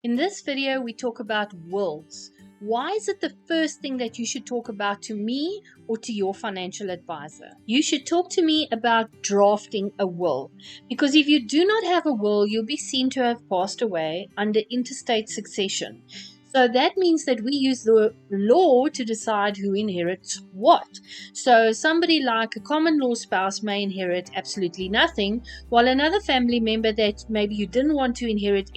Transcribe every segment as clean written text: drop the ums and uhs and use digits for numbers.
In this video, we talk about wills. Why is it the first thing that you should talk about to me or to your financial advisor? You should talk to me about drafting a will, because if you do not have a will, you'll be seen to have passed away under interstate succession. So that means that we use the law to decide who inherits what. So somebody like a common law spouse may inherit absolutely nothing, while another family member that maybe you didn't want to inherit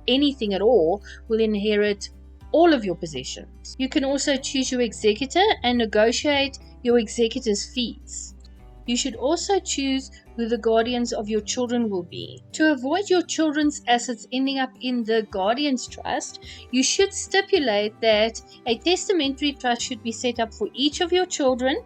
anything at all will inherit all of your possessions. You can also choose your executor and negotiate your executor's fees. You should also choose who the guardians of your children will be. To avoid your children's assets ending up in the guardian's trust, you should stipulate that a testamentary trust should be set up for each of your children,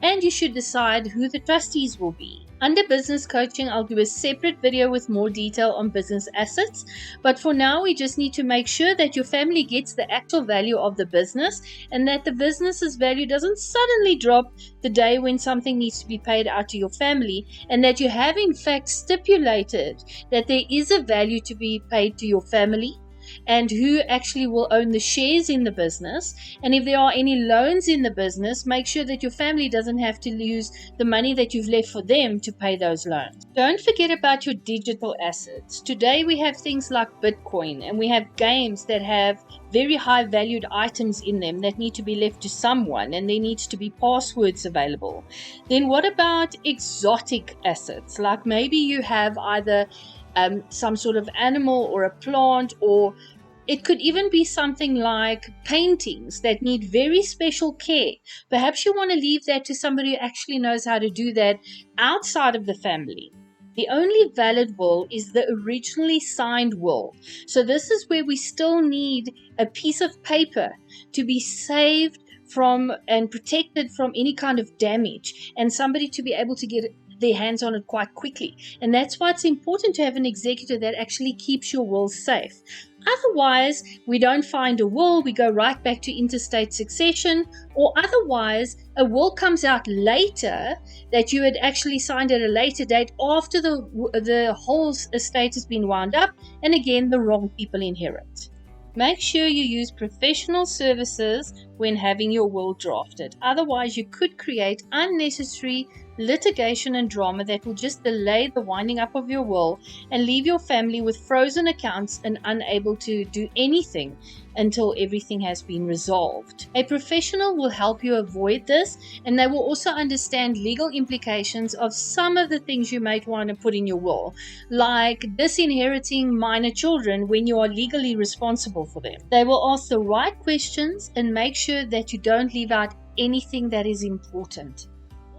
and you should decide who the trustees will be. Under business coaching, I'll do a separate video with more detail on business assets, but for now we just need to make sure that your family gets the actual value of the business and that the business's value doesn't suddenly drop the day when something needs to be paid out to your family, and that you have in fact stipulated that there is a value to be paid to your family and who actually will own the shares in the business. And if there are any loans in the business, make sure that your family doesn't have to lose the money that you've left for them to pay those loans. Don't forget about your digital assets. Today we have things like Bitcoin, and we have games that have very high valued items in them that need to be left to someone, and there needs to be passwords available. Then what about exotic assets? Like maybe you have either some sort of animal or a plant, or it could even be something like paintings that need very special care. Perhaps you want to leave that to somebody who actually knows how to do that outside of the family. The only valid will is the originally signed will. So this is where we still need a piece of paper to be saved from and protected from any kind of damage, and somebody to be able to get their hands on it quite quickly. And that's why it's important to have an executor that actually keeps your will safe. Otherwise, we don't find a will, we go right back to interstate succession, or otherwise a will comes out later that you had actually signed at a later date after the whole estate has been wound up, and again the wrong people inherit. Make sure you use professional services when having your will drafted. Otherwise, you could create unnecessary litigation and drama that will just delay the winding up of your will and leave your family with frozen accounts and unable to do anything until everything has been resolved. A professional will help you avoid this, and they will also understand legal implications of some of the things you might want to put in your will, like disinheriting minor children when you are legally responsible for them. They will ask the right questions and make sure that you don't leave out anything that is important.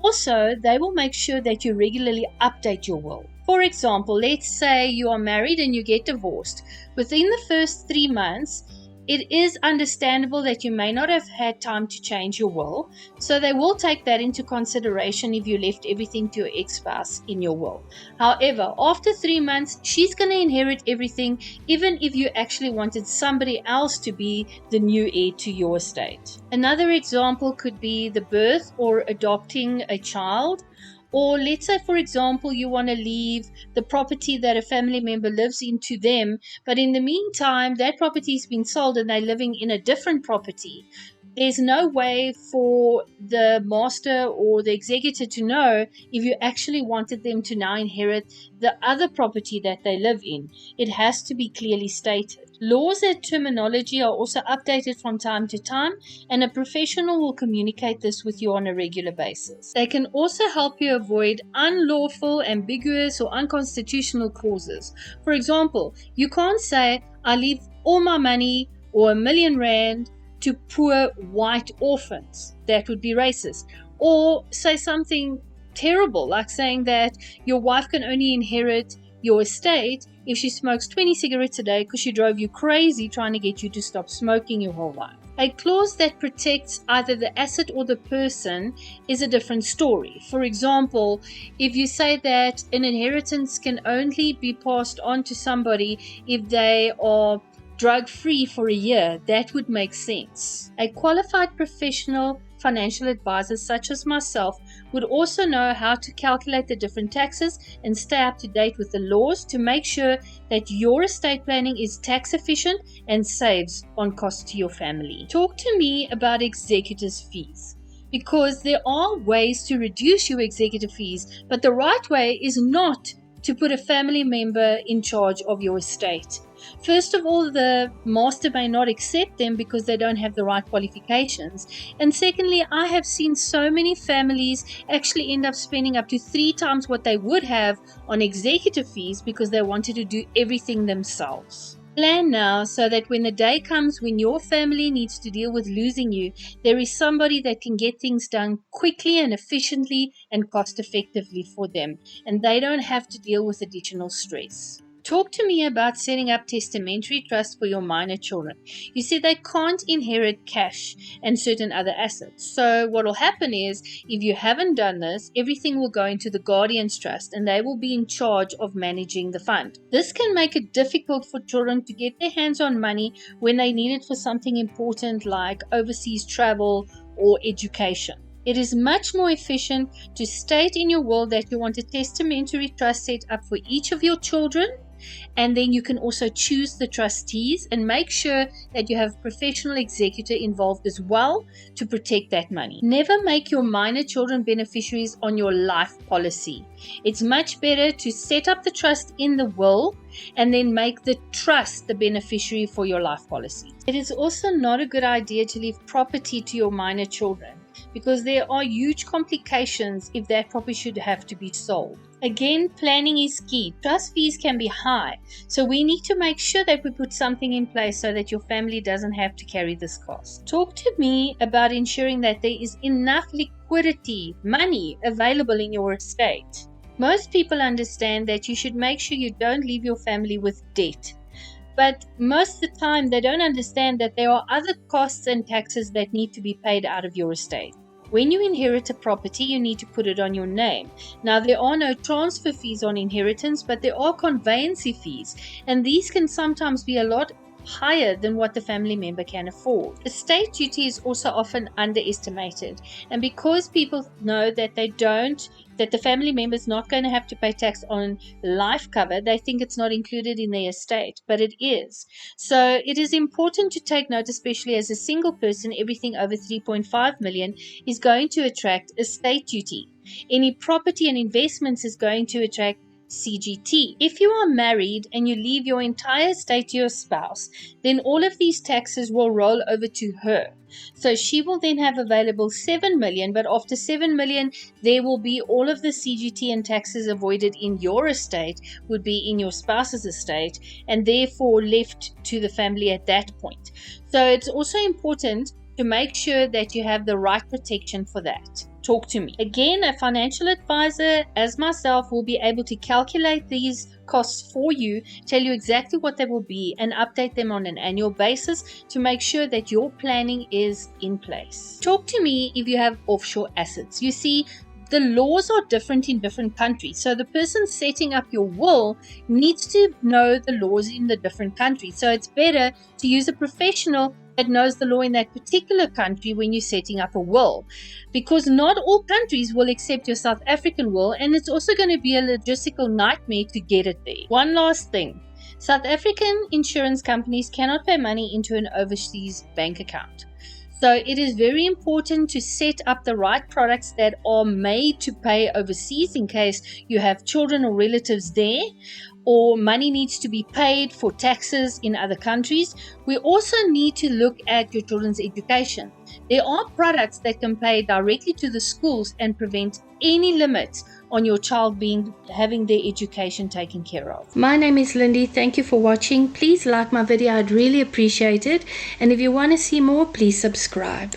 Also, they will make sure that you regularly update your will. For example, let's say you are married and you get divorced. Within the first 3 months, it is understandable that you may not have had time to change your will, so they will take that into consideration if you left everything to your ex-spouse in your will. However, after 3 months, she's going to inherit everything, even if you actually wanted somebody else to be the new heir to your estate. Another example could be the birth or adopting a child. Or let's say, for example, you want to leave the property that a family member lives in to them, but in the meantime, that property has been sold and they're living in a different property. There's no way for the master or the executor to know if you actually wanted them to now inherit the other property that they live in. It has to be clearly stated. Laws and terminology are also updated from time to time, and a professional will communicate this with you on a regular basis. They can also help you avoid unlawful, ambiguous, or unconstitutional clauses. For example, you can't say, I leave all my money or R1,000,000 to poor white orphans. That would be racist. Or say something terrible, like saying that your wife can only inherit your estate if she smokes 20 cigarettes a day because she drove you crazy trying to get you to stop smoking your whole life. A clause that protects either the asset or the person is a different story. For example, if you say that an inheritance can only be passed on to somebody if they are drug-free for a year, that would make sense. A qualified professional financial advisor such as myself would also know how to calculate the different taxes and stay up to date with the laws to make sure that your estate planning is tax efficient and saves on cost to your family. Talk to me about executors' fees, because there are ways to reduce your executive fees, but the right way is not to put a family member in charge of your estate. First of all, the master may not accept them because they don't have the right qualifications. And secondly, I have seen so many families actually end up spending up to 3 times what they would have on executive fees because they wanted to do everything themselves. Plan now so that when the day comes when your family needs to deal with losing you, there is somebody that can get things done quickly and efficiently and cost effectively for them, and they don't have to deal with additional stress. Talk to me about setting up testamentary trusts for your minor children. You see, they can't inherit cash and certain other assets. So what will happen is, if you haven't done this, everything will go into the guardian's trust and they will be in charge of managing the fund. This can make it difficult for children to get their hands on money when they need it for something important like overseas travel or education. It is much more efficient to state in your will that you want a testamentary trust set up for each of your children, and then you can also choose the trustees and make sure that you have a professional executor involved as well to protect that money. Never make your minor children beneficiaries on your life policy. It's much better to set up the trust in the will and then make the trust the beneficiary for your life policy. It is also not a good idea to leave property to your minor children, because there are huge complications if that property should have to be sold. Again, planning is key. Trust fees can be high, so we need to make sure that we put something in place so that your family doesn't have to carry this cost. Talk to me about ensuring that there is enough liquidity, money available in your estate. Most people understand that you should make sure you don't leave your family with debt. But most of the time, they don't understand that there are other costs and taxes that need to be paid out of your estate. When you inherit a property, you need to put it on your name. Now, there are no transfer fees on inheritance, but there are conveyancing fees, and these can sometimes be a lot higher than what the family member can afford. Estate duty is also often underestimated, and because people know that the family member is not going to have to pay tax on life cover, they think it's not included in their estate, but it is. So it is important to take note, especially as a single person, everything over 3.5 million is going to attract estate duty. Any property and investments is going to attract CGT. If you are married and you leave your entire estate to your spouse, then all of these taxes will roll over to her. So she will then have available 7 million, but after 7 million, there will be all of the CGT and taxes avoided in your estate would be in your spouse's estate, and therefore left to the family at that point. So it's also important to make sure that you have the right protection for that. Talk to me. Again, a financial advisor, as myself, will be able to calculate these costs for you, tell you exactly what they will be, and update them on an annual basis to make sure that your planning is in place. Talk to me if you have offshore assets. You see, the laws are different in different countries. So the person setting up your will needs to know the laws in the different countries. So it's better to use a professional that knows the law in that particular country when you're setting up a will, because not all countries will accept your South African will, and it's also going to be a logistical nightmare to get it there. One last thing. South African insurance companies cannot pay money into an overseas bank account. So it is very important to set up the right products that are made to pay overseas in case you have children or relatives there, or money needs to be paid for taxes in other countries. We also need to look at your children's education. There are products that can pay directly to the schools and prevent any limits on your child having their education taken care of. My name is Lindy. Thank you for watching. Please like my video. I'd really appreciate it. And if you want to see more, please subscribe.